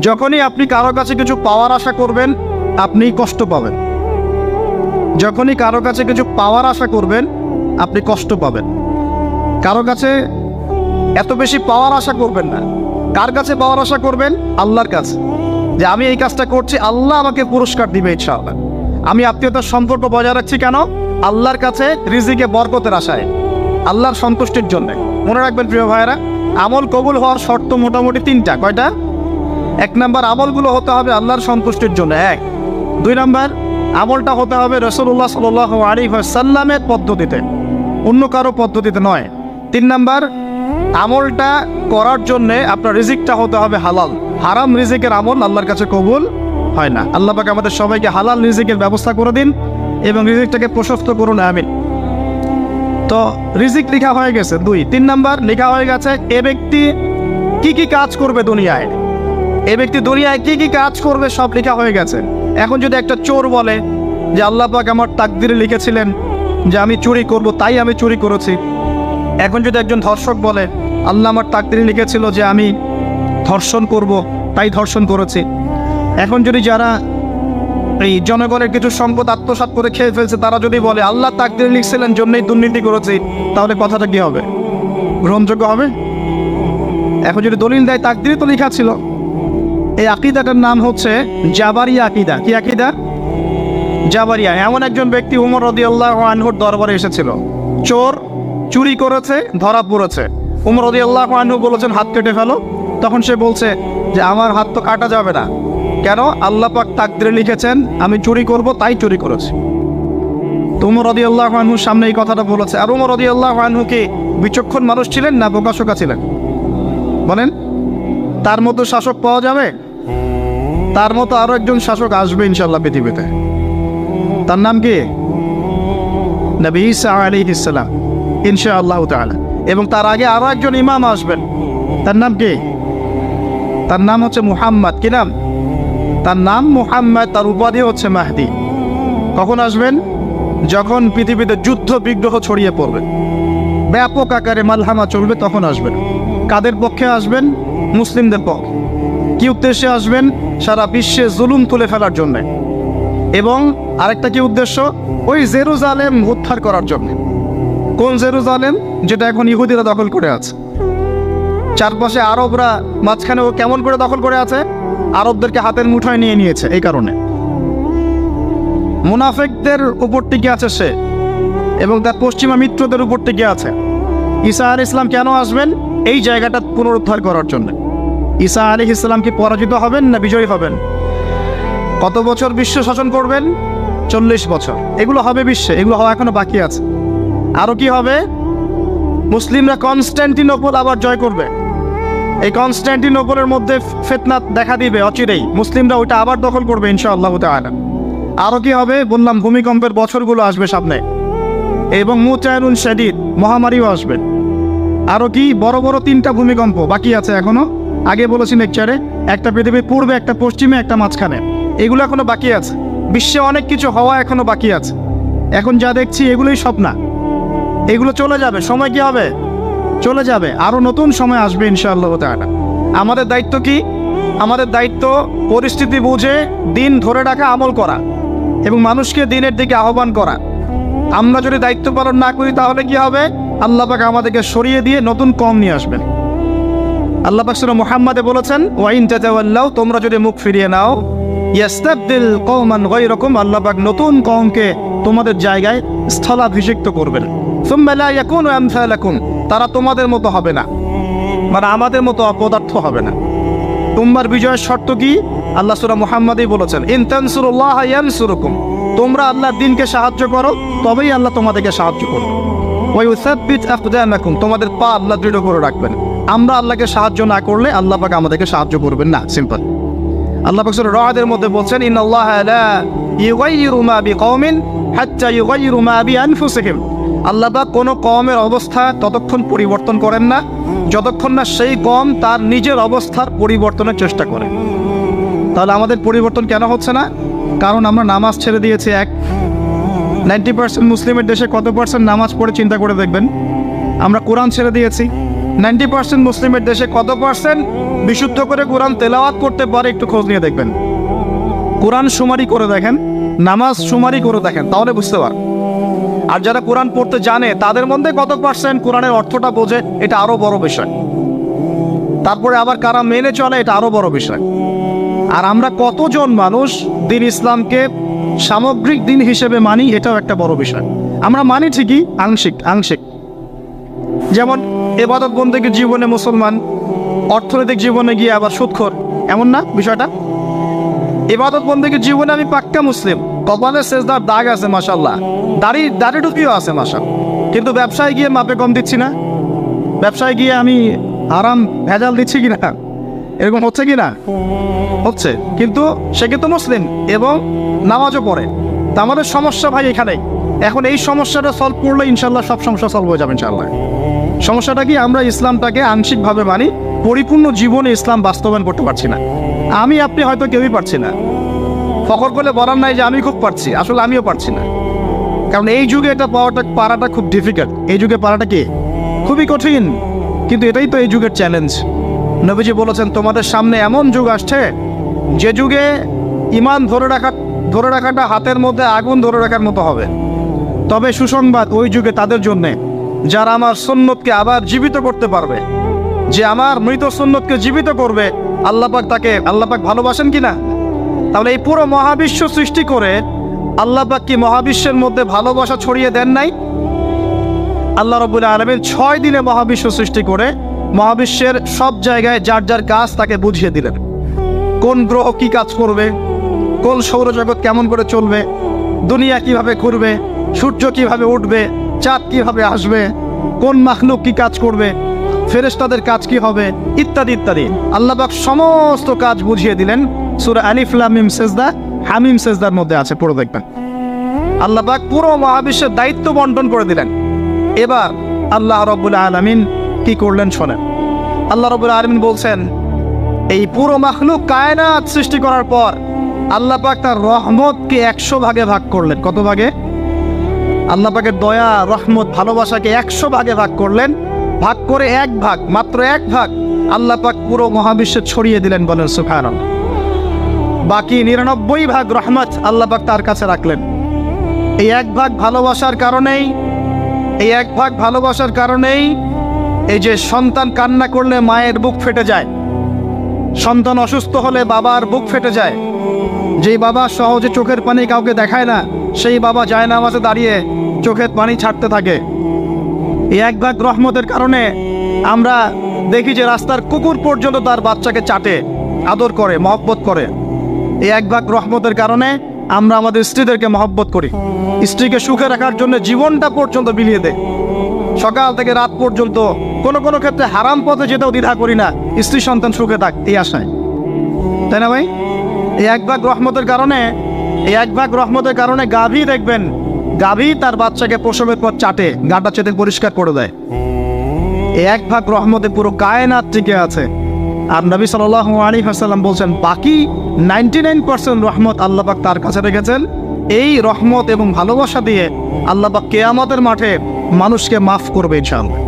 যখনই আপনি কারো কাছে কিছু পাওয়ার আশা করবেন, আপনি কষ্ট পাবেন। যখনই কারো কাছে কিছু পাওয়ার আশা করবেন, আপনি কষ্ট পাবেন। কারো কাছে এত বেশি পাওয়ার আশা করবেন না। কার কাছে পাওয়ার আশা করবেন? আল্লাহর কাছে, যে আমি এই কাজটা করছি, আল্লাহ আমাকে পুরস্কার দিবে ইনশাআল্লাহ। আমি আত্মীয়তার সম্পর্ক বজায় রাখছি কেন? আল্লাহর কাছে রিজিকে বরকতের আশায়, আল্লাহর সন্তুষ্টির জন্য। মনে রাখবেন প্রিয় ভাইয়েরা, আমল কবুল হওয়ার শর্ত মোটামুটি তিনটা। কয়টা? 1 নাম্বার, আমলগুলো হতে হবে আল্লাহর সন্তুষ্টির জন্য। 1। 2 নাম্বার, আমলটা হতে হবে রাসূলুল্লাহ সাল্লাল্লাহু আলাইহি ওয়াসাল্লামের পদ্ধতিতে, অন্য কারো পদ্ধতিতে নয়। 3 নাম্বার, আমলটা করার জন্যে আপনার রিজিকটা হতে হবে হালাল। হারাম রিজিকের আমল আল্লাহর কাছে কবুল হয় না। আল্লাহ পাক আমাদের সবাইকে হালাল রিজিকের ব্যবস্থা করে দিন এবং রিজিকটাকে প্রশস্ত করুন, আমিন। তো রিজিক লেখা হয়ে গেছে 2। 3 নাম্বার লেখা হয়ে গেছে এ ব্যক্তি কি কি কাজ করবে দুনিয়ায়, এ ব্যক্তি দুনিয়ায় কি কি কাজ করবে সব লেখা হয়ে গেছে। এখন যদি একটা চোর বলে যে আল্লাহ পাক আমার তাকদিরে লিখেছিলেন যে আমি চুরি করব, তাই আমি চুরি করেছি। এখন যদি একজন ধর্ষক বলে আল্লাহ আমার তাকদিরে লিখেছিল যে আমি ধর্ষণ করব, তাই ধর্ষণ করেছি। এখন যদি যারা এই জনগণের কিছু সম্পদ আত্মসাৎ করে খেয়ে ফেলছে, তারা যদি বলে আল্লাহ তাকদিরে লিখছিলেন জন্যই দুর্নীতি করেছি, তাহলে কথাটা কি হবে? গ্রহণযোগ্য হবে? এখন যদি দলিল দেয় তাকদিরে তো লেখা ছিল। এই আকীদাটার নাম হচ্ছে জাবারিয়া আকীদা। কি আকীদা? জাবারিয়া। এমন একজন ব্যক্তি উমর রাদিয়াল্লাহু আনহুর দরবারে এসেছিল। চোর চুরি করেছে, ধরা পড়েছে। উমর রাদিয়াল্লাহু আনহু বলেছেন হাত কেটে ফেলো। তখন সে বলছে যে আমার হাত তো কাটা যাবে না। কেন? আল্লাহ পাক তাকদিরে লিখেছেন আমি চুরি করব, তাই চুরি করেছি। তো উমর রাদিয়াল্লাহু আনহুর সামনে এই কথাটা বলেছে। আর উমর রাদিয়াল্লাহু আনহু কি বিচক্ষণ মানুষ ছিলেন না বোকাশোকা ছিলেন? বলেন, তার মতো শাসক পাওয়া যাবে? তার মতো আরো একজন শাসক আসবে ইনশাআল্লাহ পৃথিবীতে। তার নাম কি? নবী ঈসা আলাইহিস সালাম, ইনশাআল্লাহ তাআলা। এবং তার আগে আরো একজন ইমাম আসবেন। তার নাম কি? তার নাম হচ্ছে মুহাম্মদ। কি নাম? তার নাম মুহাম্মদ। তার উপাধি হচ্ছে মাহদি। কখন আসবেন? যখন পৃথিবীতে যুদ্ধ বিগ্রহ ছড়িয়ে পড়বে, ব্যাপক আকারে মালহামা চলবে, তখন আসবেন। কাদের পক্ষে আসবেন? মুসলিমদের পক্ষে। কি উদ্দেশ্যে আসবেন? সারা বিশ্বে জুলুম তুলে ফেলার জন্য। এবং আরেকটা কি উদ্দেশ্য? ওই জেরুজালেম উদ্ধার করার জন্য। কোন জেরুজালেম? যেটা এখন ইহুদিরা দখল করে আছে। চারপাশে আরবরা, মাঝখানে ও কেমন করে দখল করে আছে? আরবদেরকে হাতের মুঠোয় নিয়ে নিয়েছে। এই কারণে মুনাফিকদের উপর টিকে আছে সে, এবং তার পশ্চিমা মিত্রদের উপর টিকে আছে। ঈসা আলাইহিস সালাম কেন আসবেন? এই জায়গাটা পুনরুদ্ধার করার জন্য। ঈসা আলাইহিস সালাম কি পরাজিত হবেন না বিজয়ী হবেন? কত বছর বিশ্ব শাসন করবেন? 40 বছর। এগুলো হবে বিশ্বে, এগুলো হওয়া এখনো বাকি আছে। আরো কি হবে? মুসলিমরা কনস্ট্যান্টিনোপল আবার জয় করবে। এই কনস্ট্যান্টিনোপলের মধ্যে ফিতনা দেখা দিবে অচিরেই, মুসলিমরা ওইটা আবার দখল করবে ইনশাআল্লাহ তাআলা। আরো কি হবে? বললাম ভূমিকম্পের বছরগুলো আসবে সামনে, এবং মুতায়নুন শাদীদ, মহামারীও আসবে। আরো কি? বড় বড় 3টা ভূমিকম্প বাকি আছে এখনো। আগে বলেছি লেকচারে, একটা পৃথিবীর পূর্বে, একটা পশ্চিমে, একটা মাঝখানে। এগুলো এখনো বাকি আছে। বিশ্বে অনেক কিছু হওয়া এখনো বাকি আছে। এখন যা দেখছি এগুলোই সব না, এগুলো চলে যাবে। সময় কি হবে? চলে যাবে। আরো নতুন সময় আসবে ইনশাআল্লাহ তাআলা। আমাদের দায়িত্ব কি? আমাদের দায়িত্ব পরিস্থিতি বুঝে দিন ধরে রাখা, আমল করা এবং মানুষকে দিনের দিকে আহ্বান করা। আমরা যদি দায়িত্ব পালন না করি তাহলে কি হবে? আল্লাহ পাক আমাদেরকে সরিয়ে দিয়ে নতুন কওম নিয়ে আসবেন। আল্লাহ পাক সূরা মুহাম্মাদে বলেছেন ওয়াইন তাতাওয়াল্লাউ, তোমরা যদি মুখ ফিরিয়ে নাও, ইয়াস্তাবদিল কওমান গায়রাকুম, আল্লাহ পাক নতুন কওমকে তোমাদের জায়গায় স্থলাভিষিক্ত করবেন। সুম্মা লা ইয়াকুনু আমসালাকুম, তারা তোমাদের মতো হবে না, মানে আমাদের মতো অপদার্থ হবে না। তোমার বিজয়ের শর্ত কি? আল্লাহ সূরা মুহাম্মাদেই বলেছেন ইন তানসুরুল্লাহ ইয়ানসুরুকুম, তোমরা আল্লাহর দ্বীনকে সাহায্য করো, তবেই আল্লাহ তোমাদেরকে সাহায্য করবে। ওয়া ইউসাব্বিত আকদামাকুম, তোমাদের পা আল্লাহ দৃঢ় করে রাখবেন। আমরা আল্লাহকে সাহায্য না করলে আল্লাহ পাক আমাদেরকে সাহায্য করবেন না। সিম্পল। আল্লাহ পাক সূরা রাদের মধ্যে বলছেন ইন্নাল্লাহা লা ইউগাইয়িরু মা বিকওমিন হাত্তা ইউগাইয়িরু মা বিআনফুসিহিম, আল্লাহ পাক কোনো কওমের অবস্থা ততক্ষণ পরিবর্তন করেন না যতক্ষণ না সেই কওম তার নিজের অবস্থার পরিবর্তনের চেষ্টা করে। তাহলে আমাদের পরিবর্তন কেন হচ্ছে না? কারণ আমরা নামাজ ছেড়ে দিয়েছি। 90% মুসলিমের দেশে কত পার্সেন্ট নামাজ পড়ে চিন্তা করে দেখবেন। আমরা কোরআন ছেড়ে দিয়েছি, 90% মুসলিমের দেশে কত পার্সেন্ট বিশুদ্ধ করে কোরআন তেলাওয়াত করতে পারে একটু খোঁজ নিয়ে দেখবেন। কোরআন শুমারি করে দেখেন, নামাজ শুমারি করে দেখেন, তাহলে বুঝতে পার। আর যারা কোরআন পড়তে জানে তাদের মধ্যে কত পার্সেন্ট কোরআনের অর্থটা বোঝে, এটা আরো বড় বিষয়। তারপরে আবার কারা মেনে চলে, এটা আরো বড় বিষয়। আর আমরা কতজন মানুষ দিন ইসলামকে সামগ্রিক দিন হিসেবে মানি, এটাও একটা বড় বিষয়। আমরা মানি ঠিকই, আংশিক আংশিক। যেমন ইবাদত বন্দেগীর জীবনে মুসলমান, অর্থনৈতিক জীবনে গিয়ে আবার সুদখোর, এমন না বিষয়টা? ইবাদত বন্দেগীর জীবনে আমি পাক্কা মুসলিম, কপালে সেজদার দাগ আছে মাশাআল্লাহ, দাড়ি টুপিও আছে মাশাআল্লাহ, কিন্তু ব্যবসায় গিয়ে মাপে কম দিচ্ছি না, ব্যবসায় গিয়ে আমি আরাম ভেজাল দিচ্ছি কিনা, এরকম হচ্ছে কি না? হচ্ছে। কিন্তু সে কিন্তু মুসলিম এবং নামাজও পড়ে। তা আমাদের সমস্যা ভাই এখানেই। এখন এই সমস্যাটা সলভ করলে ইনশাল্লাহ সব সমস্যা সলভ হয়ে যাবে ইনশাল্লাহ। সমস্যাটা কি? আমরা ইসলামটাকে আংশিকভাবে মানি, পরিপূর্ণ জীবনে ইসলাম বাস্তবায়ন করতে পারছি না। আমি আপনি হয়তো কেউই পারছি না, ফখর করলে বলার নাই যে আমি খুব পারছি, আসলে আমিও পারছি না। কারণ এই যুগে এটা পারাটা খুব ডিফিকাল্ট। এই যুগে পারাটা কি খুবই কঠিন, কিন্তু এটাই তো এই যুগের চ্যালেঞ্জ। নবীজি বলেছেন তোমাদের সামনে এমন যুগ আসছে যে যুগে ঈমান ধরে রাখাটা হাতের মধ্যে আগুন ধরে রাখার মতো হবে। তবে সুসংবাদ ওই যুগে তাদের জন্যে যারা আমার সুন্নতকে আবার জীবিত করতে পারবে, যে আমার মৃত সুন্নতকে জীবিত করবে, আল্লাহ পাক ভালোবাসেন কিনা? তাহলে এই পুরো মহাবিশ্ব সৃষ্টি করে আল্লাহ পাক কি মহাবিশ্বের মধ্যে ভালোবাসা ছড়িয়ে দেন নাই? আল্লাহ রাব্বুল আলামিন 6 দিনে মহাবিশ্ব সৃষ্টি করে মহাবিশ্বের সব জায়গায় যার যার কাজ তাকে বুঝিয়ে দিলেন। কোন গ্রহ কি কাজ করবে, কোন সৌরজগৎ কেমন করে চলবে, দুনিয়া কিভাবে ঘুরবে, সূর্য কিভাবে উঠবে, চাঁদ কিভাবে আসবে, কোন মাখলুক কি কাজ করবে, ফেরেশতাদের কাজ কি হবে, ইত্যাদি ইত্যাদি। আল্লাহ পাক সমস্ত কাজ বুঝিয়ে দিলেন। সূরা আলিফ লাম মিম সেজদা, হামিম সেজদার মধ্যে আছে, পড়ে দেখবেন। আল্লাহ পাক পুরো মহাবিশ্বের দায়িত্ব বন্টন করে দিলেন। এবার আল্লাহ রাব্বুল আলামিন কি করলেন শোনেন। আল্লাহ রাব্বুল আলামিন বলছেন, এই পুরো মাখলুক কায়নাত সৃষ্টি করার পর আল্লাহ পাক তার রহমতকে 100 ভাগে ভাগ করলেন। কত ভাগে? আল্লাহ পাকের দয়া, রহমত, ভালোবাসাকে 100 ভাগে ভাগ করলেন। ভাগ করে এক ভাগ, মাত্র এক ভাগ আল্লাহ পাক পুরো মহাবিশ্বে ছড়িয়ে দিলেন, বলেন সুবহানাল্লাহ। বাকি 99 ভাগ রহমত আল্লাহ পাক তার কাছে রাখলেন। এই এক ভাগ ভালোবাসার কারণেই এই যে সন্তান কান্না করলে মায়ের বুক ফেটে যায়, সন্তান অসুস্থ হলে বাবার বুক ফেটে যায়, যেই বাবা সহজে চোখের পানি কাউকে দেখায় না, সেই বাবা জায়নামাজে দাঁড়িয়ে চোখের পানি ছাড়তে থাকে। এই এক ভাগ রহমতের কারণে আমরা দেখি যে রাস্তার কুকুর পর্যন্ত তার বাচ্চাকে চাটে, আদর করে, মহব্বত করে। এই এক ভাগ রহমতের কারণে আমরা আমাদের স্ত্রীদেরকে মহব্বত করি, স্ত্রীকে সুখে রাখার জন্য জীবনটা পর্যন্ত বিলিয়ে দেয়। সকাল থেকে রাত পর্যন্ত কোনো ক্ষেত্রে হারাম পথে যেতেও দ্বিধা করি না, স্ত্রী সন্তান সুখে থাক এই আশায়, তাই না ভাই? এই এক ভাগ রহমতের কারণে গাভী দেখবেন, গাভী তার বাচ্চাকে প্রসবের পর চাটে, গাটা চেটে পরিষ্কার করে দেয়। এই এক ভাগ রহমতে পুরো কায়নাত টিকে আছে। আর নবী সাল্লাল্লাহু আলাইহি ওয়াসাল্লাম বলছেন, বাকি 99% রহমত আল্লাহ পাক তার কাছে রেখেছেন। এই রহমত এবং ভালোবাসা দিয়ে আল্লাহ পাক কিয়ামতের মাঠে মানুষকে মাফ করবে ইনশাআল্লাহ।